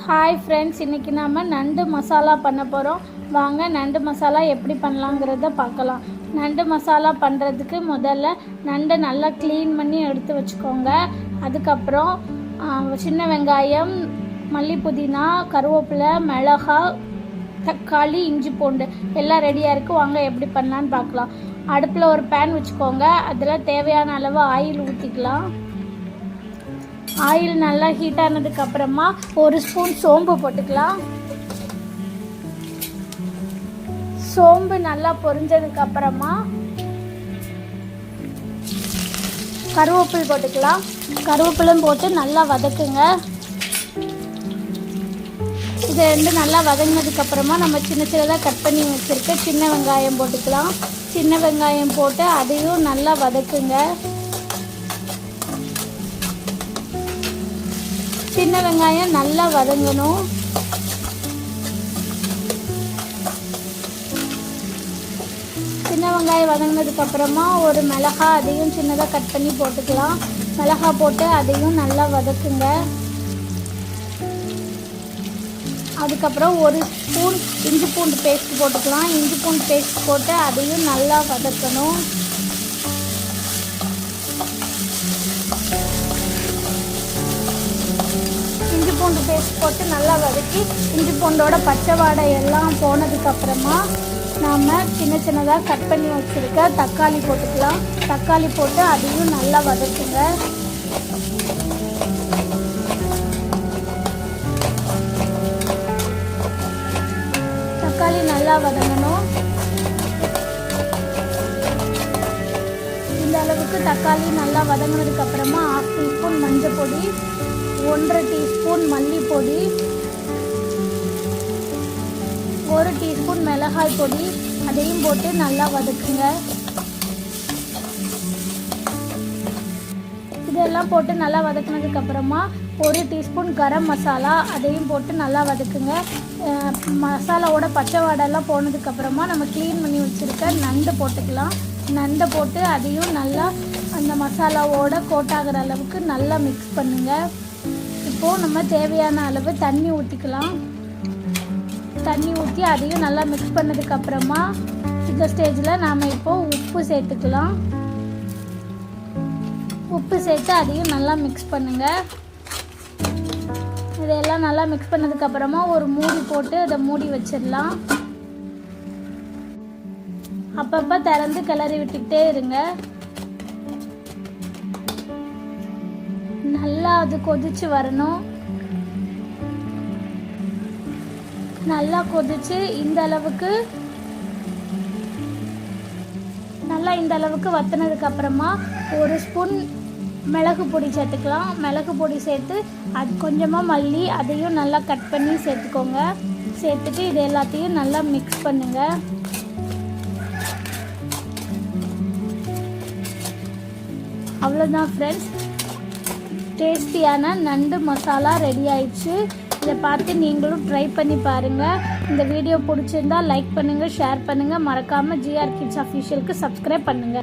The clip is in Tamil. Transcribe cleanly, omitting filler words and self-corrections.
ஹாய் ஃப்ரெண்ட்ஸ், இன்றைக்கி நாம் நண்டு மசாலா பண்ண போகிறோம். வாங்க நண்டு மசாலா எப்படி பண்ணலாங்கிறத பார்க்கலாம். நண்டு மசாலா பண்ணுறதுக்கு முதல்ல நண்டை நல்லா க்ளீன் பண்ணி எடுத்து வச்சுக்கோங்க. அதுக்கப்புறம் சின்ன வெங்காயம், மல்லி, புதினா, கருவேப்பிலை, மிளகாய், தக்காளி, இஞ்சி பூண்டு எல்லாம் ரெடியாக இருக்குது. வாங்க எப்படி பண்ணலான்னு பார்க்கலாம். அடுப்பில் ஒரு பேன் வச்சுக்கோங்க. அதில் தேவையான அளவு ஆயில் ஊற்றிக்கலாம். ஆயில் நல்லா ஹீட் ஆனதுக்கப்புறமா ஒரு ஸ்பூன் சோம்பு போட்டுக்கலாம். சோம்பு நல்லா பொரிஞ்சதுக்கப்புறமா கருவேப்பிலை போட்டுக்கலாம். கருவேப்பிலையும் போட்டு நல்லா வதக்குங்க. இது ரெண்டு நல்லா வதங்கினதுக்கப்புறமா நம்ம சின்ன சின்னதாக கட் பண்ணி வச்சுருக்க சின்ன வெங்காயம் போட்டுக்கலாம். சின்ன வெங்காயம் போட்டு அதையும் நல்லா வதக்குங்க. சின்ன வெங்காயம் நல்லா வதங்கணும். சின்ன வெங்காயம் வதங்கினதுக்கப்புறமா ஒரு மிளகாய் அதையும் சின்னதாக கட் பண்ணி போட்டுக்கலாம். மிளகாய் போட்டு அதையும் நல்லா வதக்குங்க. அதுக்கப்புறம் ஒரு ஸ்பூன் இஞ்சி பூண்டு பேஸ்ட் போட்டுக்கலாம். இஞ்சி பூண்டு பேஸ்ட் போட்டு அதையும் நல்லா வதக்கணும். இஞ்சி பூண்டு பேஸ்ட் போட்டு நல்லா வதக்கி இஞ்சி பூண்டோட பச்சை வாடை எல்லாம் போனதுக்கப்புறமா நாம் சின்ன சின்னதாக கட் பண்ணி வச்சுருக்க தக்காளி போட்டுக்கலாம். தக்காளி போட்டு அதையும் நல்லா வதக்குங்க. தக்காளி நல்லா வதங்கணும். இந்த அளவுக்கு தக்காளி நல்லா வதங்கினதுக்கப்புறமா 1/2 டீஸ்பூன் மஞ்சள் பொடி, 1/2 டீஸ்பூன் மல்லிப்பொடி, 1 டீஸ்பூன் மிளகாய் பொடி அதையும் போட்டு நல்லா வதக்குங்க. இதெல்லாம் போட்டு நல்லா வதக்குனதுக்கப்புறமா 1 டீஸ்பூன் கரம் மசாலா அதையும் போட்டு நல்லா வதக்குங்க. மசாலாவோட பச்சை வாடெல்லாம் போனதுக்கப்புறமா நம்ம க்ளீன் பண்ணி வச்சுருக்க நண்டு போட்டுக்கலாம். நண்டை போட்டு அதையும் நல்லா அந்த மசாலாவோட கோட்டாகிற அளவுக்கு நல்லா மிக்ஸ் பண்ணுங்கள். இப்போது நம்ம தேவையான அளவு தண்ணி ஊற்றிக்கலாம். தண்ணி ஊற்றி அதையும் நல்லா மிக்ஸ் பண்ணதுக்கப்புறமா இந்த ஸ்டேஜில் நாம் இப்போது உப்பு சேர்த்துக்கலாம். உப்பு சேர்த்து அதையும் நல்லா மிக்ஸ் பண்ணுங்கள். இதெல்லாம் நல்லா மிக்ஸ் பண்ணதுக்கப்புறமா ஒரு மூடி போட்டு அதை மூடி வச்சிடலாம். அப்பப்போ திறந்து கிளறி விட்டுக்கிட்டே இருங்க. நல்லா அது கொதிச்சு வரணும். நல்லா கொதிச்சு இந்த அளவுக்கு வத்தினதுக்கு அப்புறமா ஒரு ஸ்பூன் மிளகு பொடி சேர்த்துக்கலாம். மிளகு பொடி சேர்த்து அது கொஞ்சமாக மல்லி அதையும் நல்லா கட் பண்ணி சேர்த்துக்கோங்க. சேர்த்துட்டு இது எல்லாத்தையும் நல்லா மிக்ஸ் பண்ணுங்க. அவ்வளோதான் ஃப்ரெண்ட்ஸ், டேஸ்டியான நண்டு மசாலா ரெடி ஆயிடுச்சு. இதை பார்த்து நீங்களும் ட்ரை பண்ணி பாருங்கள். இந்த வீடியோ பிடிச்சிருந்தா லைக் பண்ணுங்கள், ஷேர் பண்ணுங்கள். மறக்காமல் GR Kids Officialக்கு சப்ஸ்கிரைப் பண்ணுங்கள்.